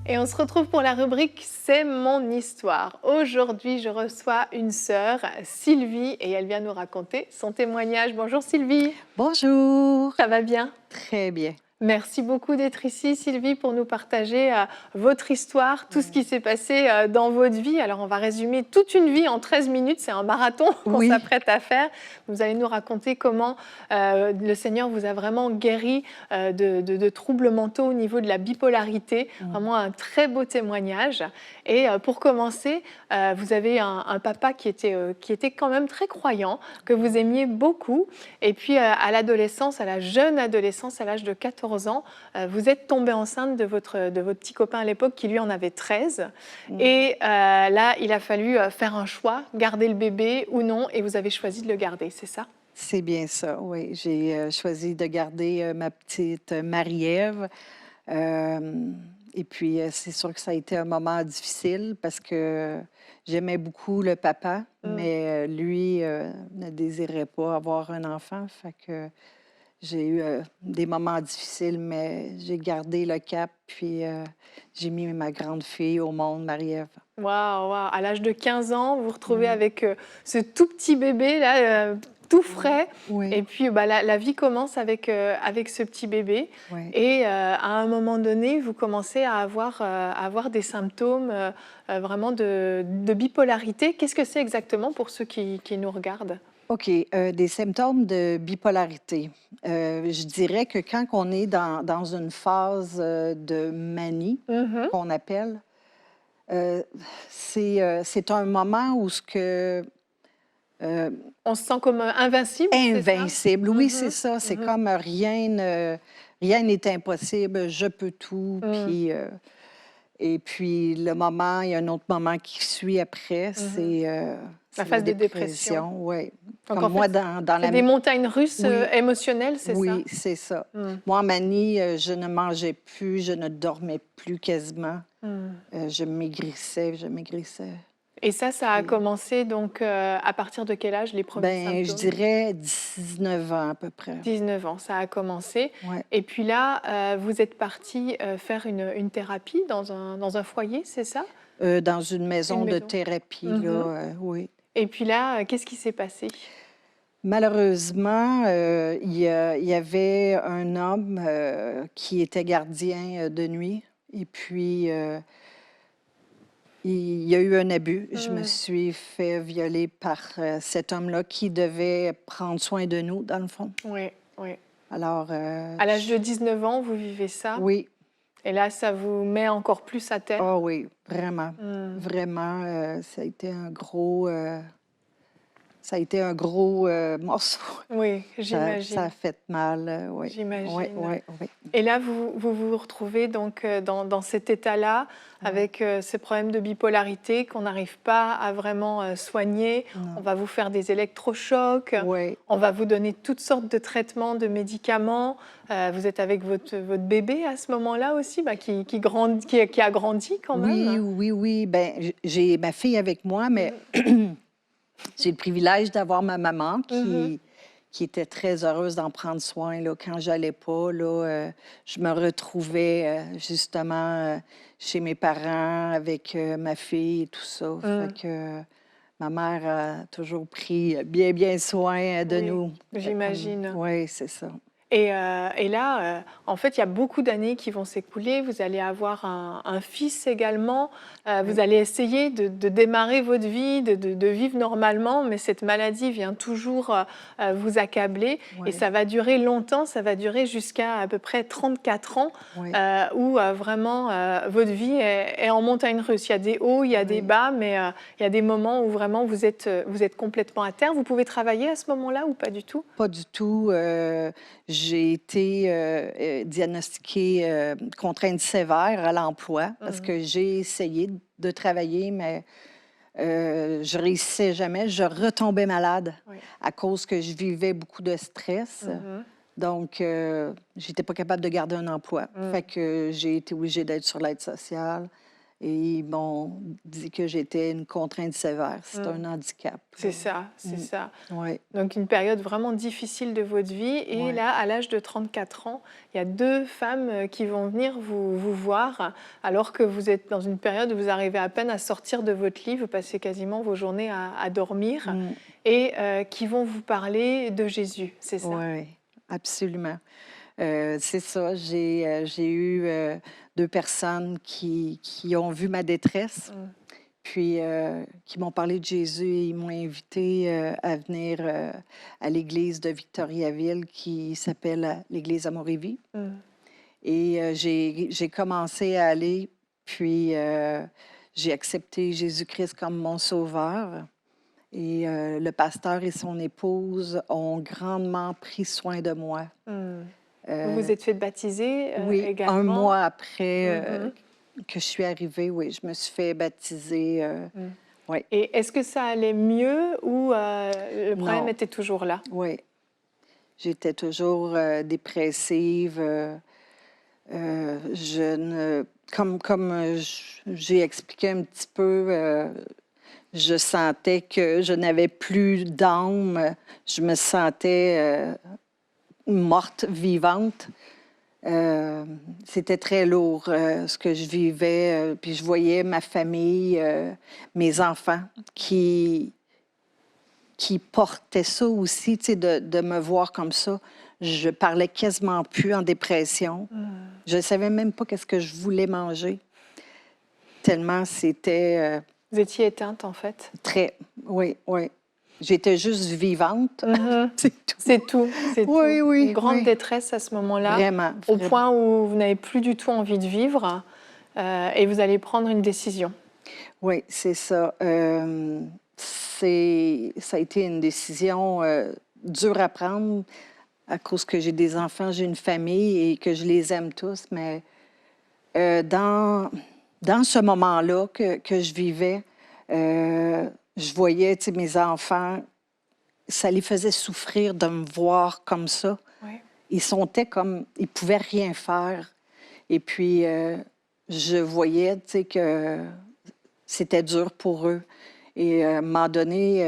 Et on se retrouve pour la rubrique C'est mon histoire. Aujourd'hui, je reçois une sœur, Sylvie, et elle vient nous raconter son témoignage. Bonjour Sylvie, Bonjour. ça va bien? Très bien. Merci beaucoup d'être ici, Sylvie, pour nous partager votre histoire, tout ce qui s'est passé dans votre vie. Alors, on va résumer toute une vie en 13 minutes. C'est un marathon qu'on Oui. s'apprête à faire. Vous allez nous raconter comment le Seigneur vous a vraiment guéri de troubles mentaux au niveau de la bipolarité. Vraiment un très beau témoignage. Et pour commencer, vous avez un papa qui était quand même très croyant, que vous aimiez beaucoup. Et puis, à l'adolescence, à la jeune adolescence, à l'âge de 14 ans, vous êtes tombée enceinte de votre petit copain à l'époque qui, lui, en avait 13. Et là, il a fallu faire un choix, garder le bébé ou non, et vous avez choisi de le garder, c'est ça? C'est bien ça, oui. J'ai choisi de garder ma petite Marie-Ève. Et puis, c'est sûr que ça a été un moment difficile parce que j'aimais beaucoup le papa, mais lui ne désirait pas avoir un enfant. Fait que j'ai eu des moments difficiles, mais j'ai gardé le cap, puis j'ai mis ma grande fille au monde, Marie-Ève. Waouh, waouh. À l'âge de 15 ans, vous vous retrouvez avec ce tout petit bébé, là, tout frais. Et Oui, puis, bah, la vie commence avec ce petit bébé. oui. Et à un moment donné, vous commencez à avoir des symptômes vraiment de bipolarité. Qu'est-ce que c'est exactement pour ceux qui nous regardent? OK, des symptômes de bipolarité. Je dirais que quand on est dans une phase de manie, Mhm. qu'on appelle, euh, c'est un moment où ce que On se sent comme invincible, c'est ça? invincible. Oui, c'est Mhm. ça. C'est Mhm. comme rien n'est impossible. Je peux tout. Mm. Et puis le moment, il y a un autre moment qui suit après, Mhm. La c'est la phase de dépression. dépression. Oui, Donc comme en moi fait, dans c'est la des montagnes russes oui. émotionnelles, c'est ça? Oui, c'est ça. Mm. Moi, en manie, je ne mangeais plus, je ne dormais plus quasiment. Mm. Je maigrissais, je maigrissais. Et ça a Puis, commencé donc à partir de quel âge les premiers ben, je symptômes? dirais 19 ans à peu près. 19 ans, ça a commencé. Ouais. Et puis là, vous êtes parti faire une thérapie dans un foyer, c'est ça? Dans une Une maison de maison. thérapie, là, Mhm. oui. Et puis là, qu'est-ce qui s'est passé? Malheureusement, il y avait un homme qui était gardien de nuit. Et puis, il y a eu un abus. Je me Mm. suis fait violer par cet homme-là qui devait prendre soin de nous, dans le fond. Oui, oui. Alors, À l'âge de 19 ans, vous vivez ça. oui, Et là, ça vous met encore plus à oh terre. oui, vraiment, Mm. vraiment, ça a été un gros morceau. Oui, Ça a j'imagine. fait mal, oui, oui, J'imagine. oui, oui, Et là, vous retrouvez donc dans cet état-là, oui. avec ces problèmes de bipolarité qu'on n'arrive pas à vraiment soigner. On Non, va vous faire des électrochocs, oui, on va vous donner toutes sortes de traitements, de médicaments. Vous êtes avec votre bébé à ce moment-là aussi, bah, qui a grandi quand oui, même. oui, oui. Ben, j'ai ma fille avec moi, mais Mhm. j'ai le privilège d'avoir ma maman Mhm. qui était très heureuse d'en prendre soin. Là. Quand j'allais pas, là, je me retrouvais justement chez mes parents avec ma fille et tout ça. Fait Mm. que ma mère a toujours pris bien, bien soin de Oui, nous. j'imagine. Oui, c'est ça. Et là, en fait, il y a beaucoup d'années qui vont s'écouler. Vous allez avoir un fils également. Vous Oui, allez essayer de démarrer votre vie, de vivre normalement, mais cette maladie vient toujours vous accabler. Et oui, ça va durer longtemps, ça va durer jusqu'à à peu près 34 ans, oui, où vraiment votre vie est en montagne russe. Il y a des hauts, il y a des oui. bas, mais il y a des moments où vraiment vous êtes complètement à terre. Vous pouvez travailler à ce moment-là ou pas du tout? Pas du tout. J'ai été diagnostiquée contrainte sévère à l'emploi parce Mhm. que j'ai essayé de travailler, mais je réussissais jamais. Je retombais malade Oui. à cause que je vivais beaucoup de stress. Mhm. Donc, j'étais pas capable de garder un emploi. Fait Mm. que j'ai été obligée d'être sur l'aide sociale. Et ils m'ont dit que j'étais une contrainte sévère. C'est un Mm. handicap. C'est ça, c'est ça. Oui, Donc une période vraiment difficile de votre vie. Et oui. là, à l'âge de 34 ans, il y a deux femmes qui vont venir vous voir, alors que vous êtes dans une période où vous arrivez à peine à sortir de votre lit, vous passez quasiment vos journées à dormir, et qui vont vous parler de Jésus, c'est ça? Oui, absolument. C'est ça. J'ai eu deux personnes qui ont vu ma détresse, Mm. puis qui m'ont parlé de Jésus et ils m'ont invité à venir à l'église de Victoriaville qui s'appelle l'église Amour et Vie. Mm. Et j'ai commencé à aller, puis j'ai accepté Jésus-Christ comme mon sauveur. Et le pasteur et son épouse ont grandement pris soin de moi. Mm. Vous Euh, vous êtes fait baptiser oui, également? un mois après Mhm. que je suis arrivée, oui, je me suis fait baptiser. Mm. Oui, Et est-ce que ça allait mieux ou le problème non, était toujours là? oui. J'étais toujours dépressive. Je ne, comme j'ai expliqué un petit peu, je sentais que je n'avais plus d'âme. Je me sentais morte, vivante. C'était très lourd ce que je vivais. Puis je voyais ma famille, mes enfants qui portaient ça aussi, tu sais, de me voir comme ça. Je parlais quasiment plus en dépression. Je ne savais même pas qu'est-ce que je voulais manger. Tellement c'était Vous étiez éteinte en fait? très... Oui, oui. J'étais juste vivante. Mhm. C'est tout. C'est tout, c'est Oui, tout. oui, Une grande oui. détresse à ce moment-là, Vraiment, au vraiment. point où vous n'avez plus du tout envie de vivre et vous allez prendre une décision. Oui, c'est ça. Ça a été une décision dure à prendre à cause que j'ai des enfants, j'ai une famille et que je les aime tous. Mais dans ce moment-là que je vivais, je voyais, tu sais, mes enfants, ça les faisait souffrir de me voir comme ça. Oui. Ils sentaient comme, ils pouvaient rien faire. Et puis, je voyais, tu sais, que c'était dur pour eux. Et à un moment donné,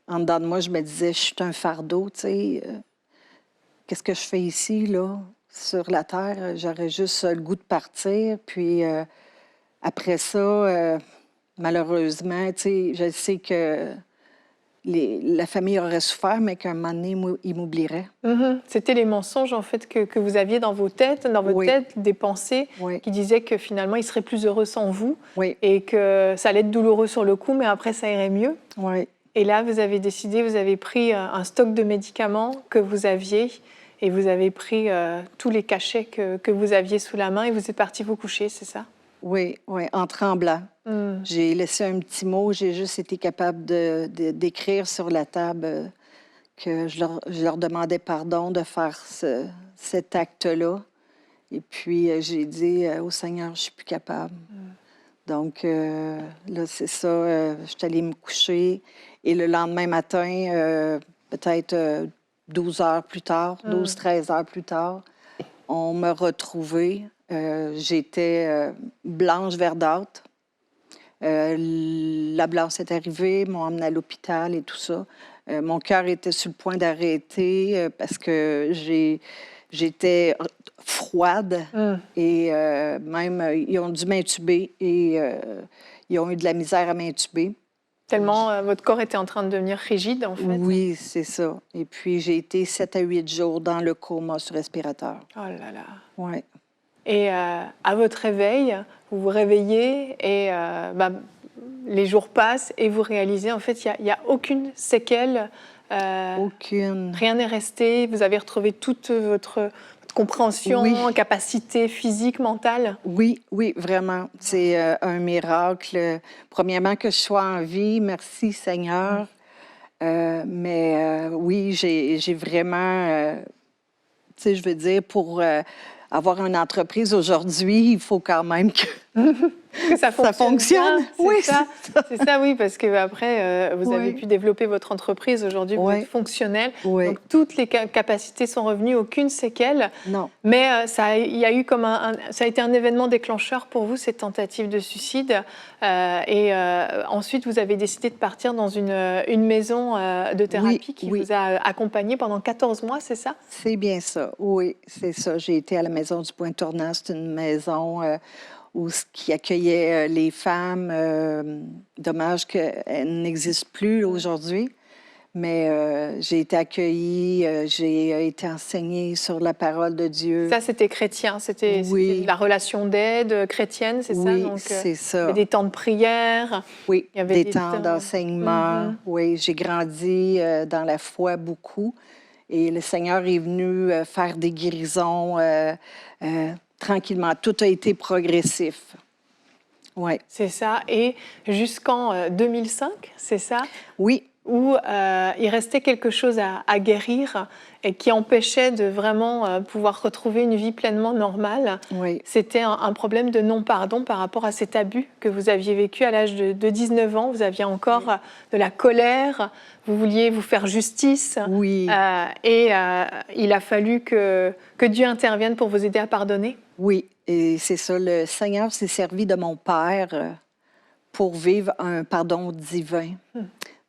en dedans de moi, je me disais, je suis un fardeau, tu sais. Qu'est-ce que je fais ici, là, sur la terre? J'aurais juste le goût de partir. Puis après ça, malheureusement, tu sais, je sais que la famille aurait souffert, mais qu'à un moment donné, ils m'oublieraient. Mhm. C'était les mensonges en fait que vous aviez dans vos têtes, dans votre Oui. tête, des pensées Oui, qui disaient que finalement ils seraient plus heureux sans vous oui, et que ça allait être douloureux sur le coup, mais après ça irait mieux. oui. Et là, vous avez décidé, vous avez pris un stock de médicaments que vous aviez et vous avez pris tous les cachets que vous aviez sous la main et vous êtes parti vous coucher, c'est ça? Oui, oui, en tremblant. Mm. J'ai laissé un petit mot, j'ai juste été capable d'écrire sur la table que je leur demandais pardon de faire cet acte-là. Et puis, j'ai dit au Seigneur, je ne suis plus capable. Donc, là, c'est ça, je suis allée me coucher. Et le lendemain matin, peut-être 12 heures plus tard, 12-13 heures plus tard, on m'a retrouvée. J'étais blanche verdâtre. L'ambulance est arrivée, m'ont emmenée à l'hôpital et tout ça. Mon cœur était sur le point d'arrêter parce que j'étais froide et même ils ont dû m'intuber et ils ont eu de la misère à m'intuber. Tellement votre corps était en train de devenir rigide, en fait. Oui, c'est ça. Et puis j'ai été 7 à 8 jours dans le coma sur respirateur. Oh là là. Oui. Et à votre réveil, vous vous réveillez et les jours passent et vous réalisez, en fait, il y a aucune séquelle. Aucune. Rien n'est resté. Vous avez retrouvé toute votre compréhension, Oui. capacité physique, mentale. Oui, oui, vraiment. C'est un miracle. Premièrement, que je sois en vie. Merci, Seigneur. Mais oui, j'ai vraiment... tu sais, je veux dire, pour avoir une entreprise aujourd'hui, il faut quand même que Que ça Ça fonctionne fonctionne. bien, Oui, c'est ça. c'est ça. C'est ça, oui, parce que après, vous avez Oui. pu développer votre entreprise. Aujourd'hui, vous Oui. êtes fonctionnel. Oui. Donc, toutes les capacités sont revenues, aucune séquelle. Non. Mais il y a eu comme ça a été un événement déclencheur pour vous, cette tentative de suicide. Ensuite, vous avez décidé de partir dans une maison de thérapie qui oui. vous a accompagné pendant 14 mois, c'est ça? C'est bien ça. Oui, c'est ça. J'ai été à la maison du Point Tournant. C'est une maison qui accueillait les femmes. Dommage qu'elle n'existe plus aujourd'hui. Mais j'ai été accueillie, j'ai été enseignée sur la parole de Dieu. Ça, c'était chrétien, c'était la relation d'aide chrétienne, c'est ça? Oui, Donc, c'est il y ça. avait des temps de prière. Oui, il y avait des temps d'enseignement. Oui, j'ai grandi dans la foi beaucoup. Et le Seigneur est venu faire des guérisons tranquillement. Tout a été progressif. Oui. C'est ça. Et jusqu'en 2005, c'est ça? Oui. Où il restait quelque chose à guérir et qui empêchait de vraiment pouvoir retrouver une vie pleinement normale. Oui. C'était un problème de non-pardon par rapport à cet abus que vous aviez vécu à l'âge de 19 ans. Vous aviez encore de la colère, vous vouliez vous faire justice. Oui. Il a fallu que Dieu intervienne pour vous aider à pardonner. Oui, et c'est ça. Le Seigneur s'est servi de mon père pour vivre un pardon divin.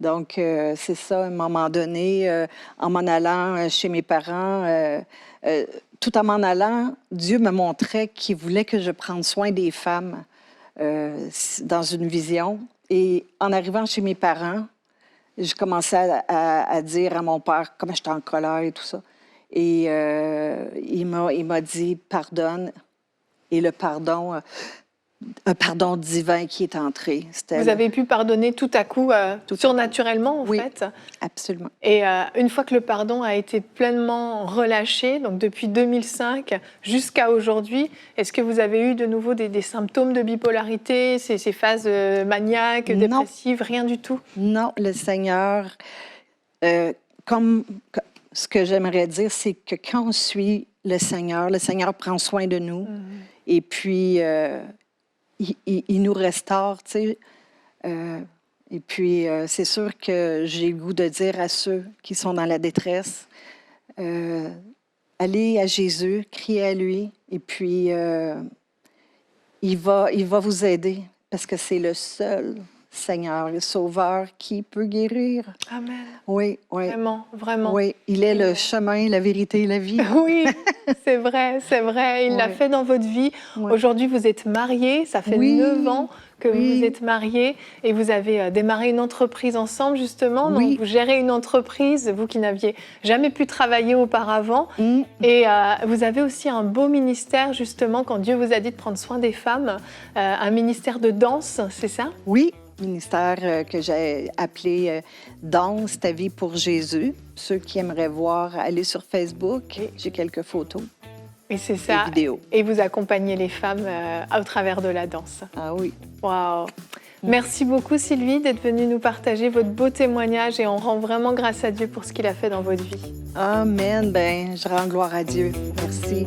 Donc, c'est ça, à un moment donné, en m'en allant chez mes parents, tout en m'en allant, Dieu me montrait qu'il voulait que je prenne soin des femmes dans une vision. Et en arrivant chez mes parents, je commençais à dire à mon père comment j'étais en colère et tout ça. Et il m'a dit « pardonne ». Et le pardon, un pardon divin qui est entré. Vous avez pu pardonner tout à coup, surnaturellement, en fait. Absolument. Et une fois que le pardon a été pleinement relâché, donc depuis 2005 jusqu'à aujourd'hui, est-ce que vous avez eu de nouveau des symptômes de bipolarité, ces phases maniaques, dépressives, rien du tout? Non, le Seigneur, ce que j'aimerais dire, c'est que quand on suit le Seigneur prend soin de nous. Et puis, il nous restaure, tu sais. Et puis, c'est sûr que j'ai le goût de dire à ceux qui sont dans la détresse, allez à Jésus, criez à lui, et puis il va vous aider, parce que c'est le seul Seigneur, le Sauveur qui peut guérir. Amen. Oui, oui. Vraiment, vraiment. Oui, il est le chemin, la vérité et la vie. Oui, c'est vrai, c'est vrai. Il l'a fait dans votre vie. Aujourd'hui, vous êtes mariés, ça fait 9 ans que vous êtes mariés et vous avez démarré une entreprise ensemble, justement. Donc, vous gérez une entreprise, vous qui n'aviez jamais pu travailler auparavant. Et vous avez aussi un beau ministère, justement, quand Dieu vous a dit de prendre soin des femmes, un ministère de danse, c'est ça? Oui. Ministère que j'ai appelé Danse ta vie pour Jésus. Ceux qui aimeraient voir, aller sur Facebook, j'ai quelques photos. Et c'est ça. Des vidéos. Et vous accompagnez les femmes au travers de la danse. Ah oui. Wow. Merci beaucoup Sylvie d'être venue nous partager votre beau témoignage et on rend vraiment grâce à Dieu pour ce qu'il a fait dans votre vie. Amen. Ben, je rends gloire à Dieu. Merci.